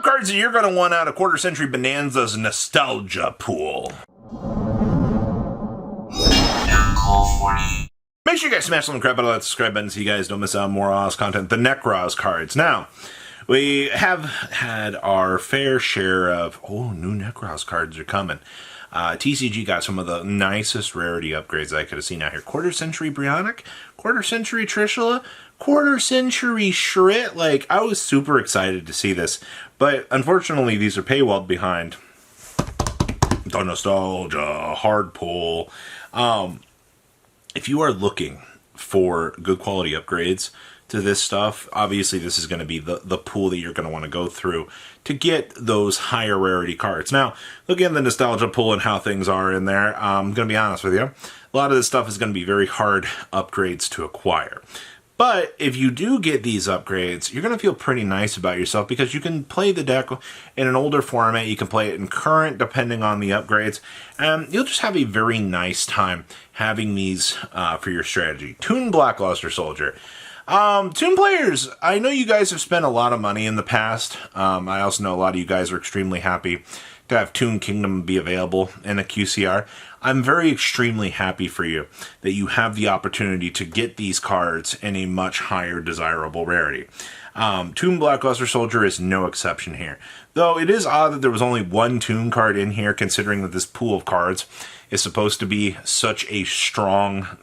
cards that you're going to want out of Quarter Century Bonanza's Nostalgia Pool. Make sure you guys smash the crap out of that subscribe button so you guys don't miss out on more awesome content. The Necros cards. Now, we have had our fair share of, new Necros cards are coming. TCG got some of the nicest rarity upgrades I could have seen out here. Quarter Century Brionic, Quarter Century Trishula, Quarter Century Shrit. Like, I was super excited to see this. But unfortunately, these are paywalled behind the Nostalgia Hard Pull. If you are looking for good quality upgrades to this stuff, obviously this is going to be the pool that you're going to want to go through to get those higher rarity cards. Now, looking at the Nostalgia Pool and how things are in there, I'm going to be honest with you, a lot of this stuff is going to be very hard upgrades to acquire. But if you do get these upgrades, you're going to feel pretty nice about yourself because you can play the deck in an older format. You can play it in current depending on the upgrades. And you'll just have a very nice time having these for your strategy. Toon Blackluster Soldier. Toon players, I know you guys have spent a lot of money in the past. I also know a lot of you guys are extremely happy to have Toon Kingdom be available in a QCR. I'm very extremely happy for you that you have the opportunity to get these cards in a much higher desirable rarity. Toon Blackluster Soldier is no exception here. Though it is odd that there was only one Toon card in here, considering that this pool of cards is supposed to be such a strong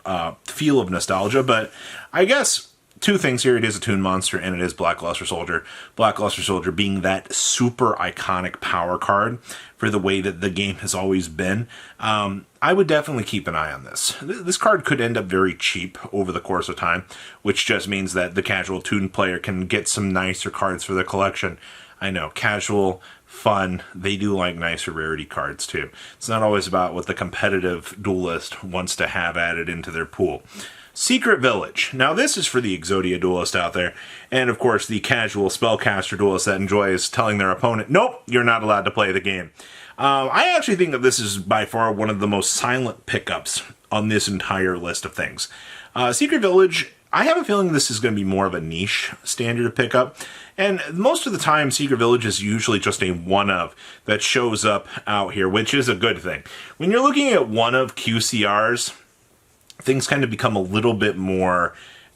feel of nostalgia. But I guess two things here. It is a Toon monster, and it is Blackluster Soldier. Blackluster Soldier being that super iconic power card for the way that the game has always been. I would definitely keep an eye on this. This card could end up very cheap over the course of time, which just means that the casual Toon player can get some nicer cards for their collection. I know, casual, fun, they do like nicer rarity cards too. It's not always about what the competitive duelist wants to have added into their pool. Secret Village. Now this is for the Exodia duelist out there, and of course the casual spellcaster duelist that enjoys telling their opponent, nope, you're not allowed to play the game. I actually think that this is by far one of the most silent pickups on this entire list of things. Secret Village, I have a feeling this is going to be more of a niche standard of pickup, and most of the time Secret Village is usually just a one-of that shows up out here, which is a good thing. When you're looking at one-of QCRs, things kind of become a little bit more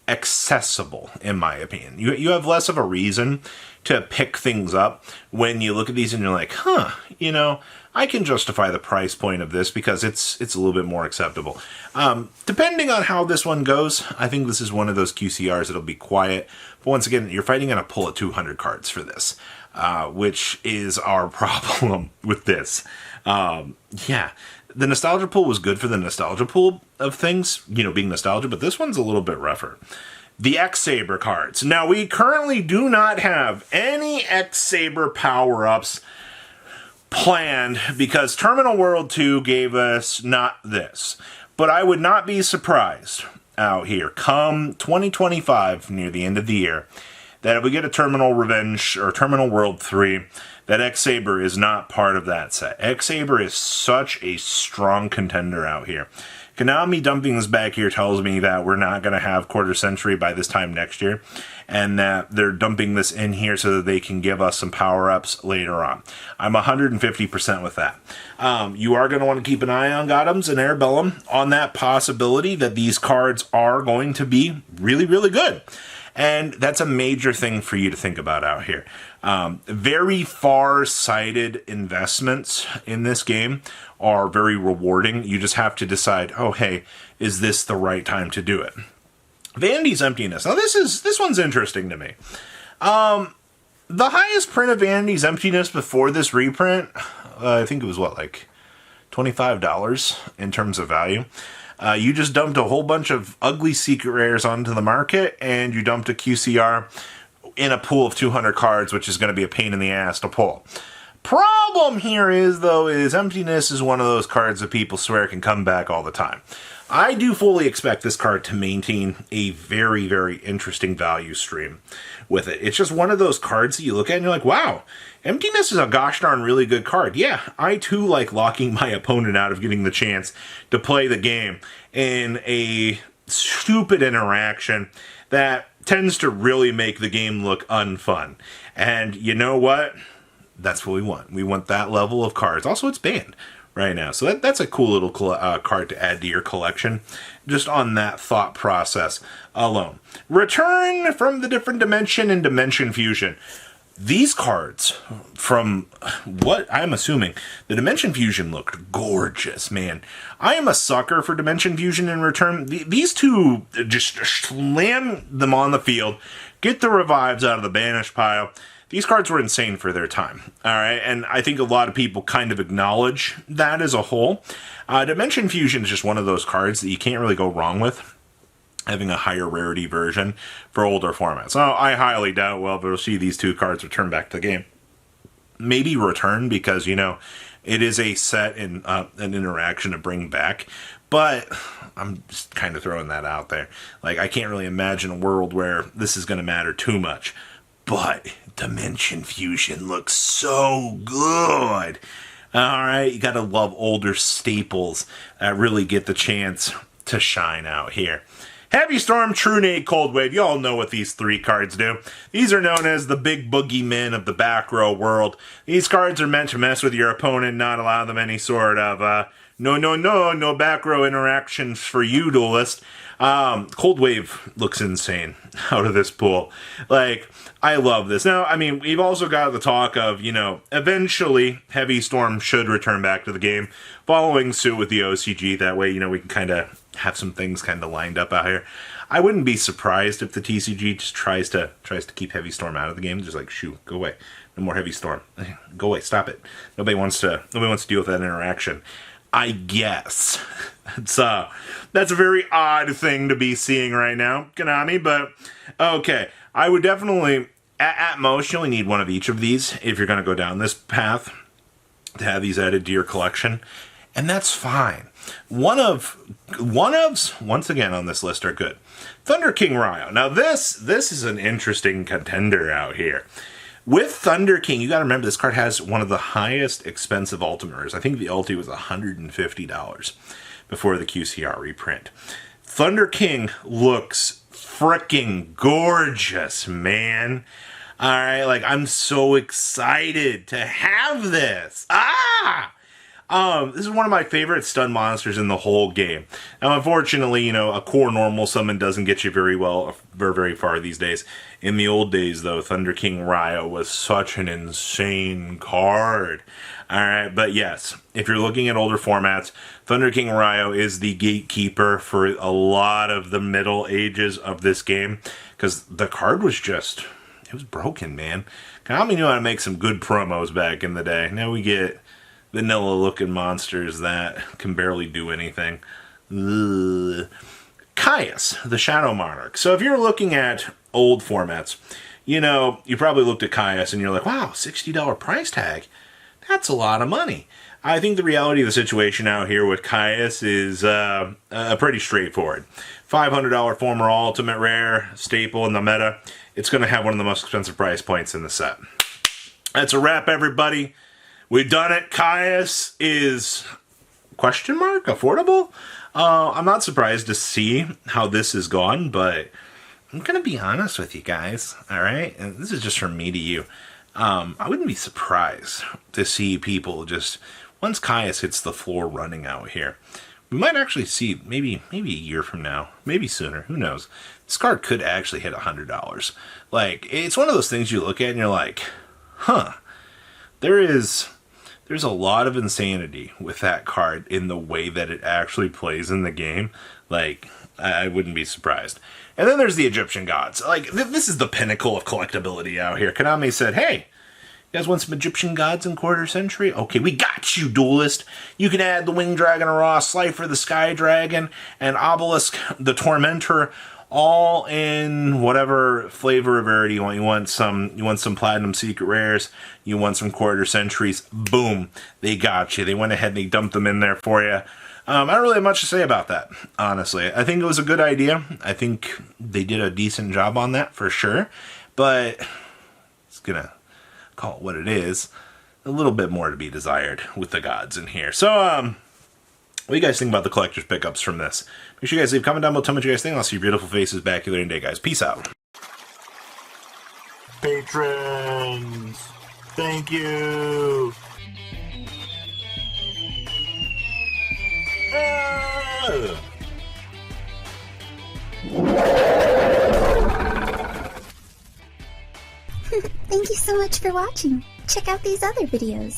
accessible, in my opinion. You have less of a reason to pick things up when you look at these and you're like, I can justify the price point of this because it's a little bit more acceptable. Depending on how this one goes, I think this is one of those QCRs that'll be quiet. But once again, you're fighting in a pull of 200 cards for this, which is our problem with this. The Nostalgia Pool was good for the Nostalgia Pool of things, being nostalgia, but this one's a little bit rougher. The Xaber cards. Now, we currently do not have any Xaber power-ups planned because Terminal World 2 gave us not this. But I would not be surprised out here, come 2025, near the end of the year, that if we get a Terminal Revenge or Terminal World 3, that Xaber is not part of that set. Xaber is such a strong contender out here. Konami dumping this back here tells me that we're not going to have Quarter Century by this time next year, and that they're dumping this in here so that they can give us some power-ups later on. I'm 150% with that. You are going to want to keep an eye on Gothams and Airbellum on that possibility that these cards are going to be really, really good. And that's a major thing for you to think about out here. Very far-sighted investments in this game are very rewarding. You just have to decide, is this the right time to do it? Vandy's Emptiness. Now, this one's interesting to me. The highest print of Vandy's Emptiness before this reprint, I think it was, $25 in terms of value. You just dumped a whole bunch of ugly secret rares onto the market, and you dumped a QCR in a pool of 200 cards, which is going to be a pain in the ass to pull. Problem here is Emptiness is one of those cards that people swear can come back all the time. I do fully expect this card to maintain a very, very interesting value stream with it. It's just one of those cards that you look at and you're like, wow, Emptiness is a gosh darn really good card. Yeah, I too like locking my opponent out of getting the chance to play the game in a stupid interaction that tends to really make the game look unfun. And you know what? That's what we want. We want that level of cards. Also, it's banned right now. So that's a cool little card to add to your collection, just on that thought process alone. Return from the Different Dimension and Dimension Fusion. These cards, from what I'm assuming, the Dimension Fusion looked gorgeous, man. I am a sucker for Dimension Fusion in Return. These two, just slam them on the field, get the revives out of the banish pile. These cards were insane for their time, all right? And I think a lot of people kind of acknowledge that as a whole. Dimension Fusion is just one of those cards that you can't really go wrong with, having a higher rarity version for older formats. So I highly doubt we'll see these two cards return back to the game. Maybe return because, you know, it is a set and an interaction to bring back. But I'm just kind of throwing that out there. Like, I can't really imagine a world where this is going to matter too much. But Dimension Fusion looks so good. All right, you got to love older staples that really get the chance to shine out here. Heavy Storm, True Nade, Cold Wave. You all know what these three cards do. These are known as the big boogeymen of the back row world. These cards are meant to mess with your opponent, not allow them any sort of no back row interactions for you, duelist. Cold Wave looks insane out of this pool. Like, I love this. Now, I mean, we've also got the talk of, you know, eventually Heavy Storm should return back to the game, following suit with the OCG. That way, you know, we can kind of have some things kind of lined up out here. I wouldn't be surprised if the TCG just tries to keep Heavy Storm out of the game. Just like, shoo, go away. No more Heavy Storm. Go away. Stop it. Nobody wants to deal with that interaction. I guess. That's a very odd thing to be seeing right now, Konami, but okay. I would definitely, at most, you only need one of each of these if you're going to go down this path to have these added to your collection, and that's fine. One of's, once again on this list, are good. Thunder King Ryo. Now this is an interesting contender out here. With Thunder King, you got to remember this card has one of the highest expensive ultimators. I think the ulti was $150 before the QCR reprint. Thunder King looks freaking gorgeous, man. All right, like, I'm so excited to have this. This is one of my favorite stun monsters in the whole game. Now, unfortunately, you know, a core normal summon doesn't get you very far these days. In the old days, though, Thunder King Ryo was such an insane card. Alright, but yes, if you're looking at older formats, Thunder King Ryo is the gatekeeper for a lot of the middle ages of this game, because the card was just, it was broken, man. Konami knew how to make some good promos back in the day. Now we get vanilla-looking monsters that can barely do anything. Ugh. Caius, the Shadow Monarch. So if you're looking at old formats, you know, you probably looked at Caius and you're like, wow, $60 price tag. That's a lot of money. I think the reality of the situation out here with Caius is pretty straightforward. $500 former ultimate rare, staple in the meta. It's going to have one of the most expensive price points in the set. That's a wrap, everybody. We've done it. Caius is, question mark, affordable? I'm not surprised to see how this has gone, but I'm going to be honest with you guys, all right? And this is just from me to you. I wouldn't be surprised to see people just, once Caius hits the floor, running out here. We might actually see, maybe a year from now, maybe sooner, who knows. This card could actually hit $100. Like, it's one of those things you look at and you're like, huh, there's a lot of insanity with that card in the way that it actually plays in the game. Like, I wouldn't be surprised. And then there's the Egyptian gods. Like, this is the pinnacle of collectability out here. Konami said, hey, you guys want some Egyptian gods in quarter century? Okay, we got you, duelist. You can add the Winged Dragon of Ra, Slifer the Sky Dragon, and Obelisk the Tormentor, all in whatever flavor of rarity you want. You want some Platinum Secret Rares, you want some quarter centuries, boom, they got you. They went ahead and they dumped them in there for you. I don't really have much to say about that, honestly. I think it was a good idea. I think they did a decent job on that, for sure. But it's gonna call it what it is. A little bit more to be desired with the gods in here. So, what do you guys think about the collector's pickups from this? Make sure you guys leave a comment down below. Tell me what you guys think. I'll see your beautiful faces back here later in the day, guys. Peace out. Patrons! Thank you. Thank you so much for watching. Check out these other videos.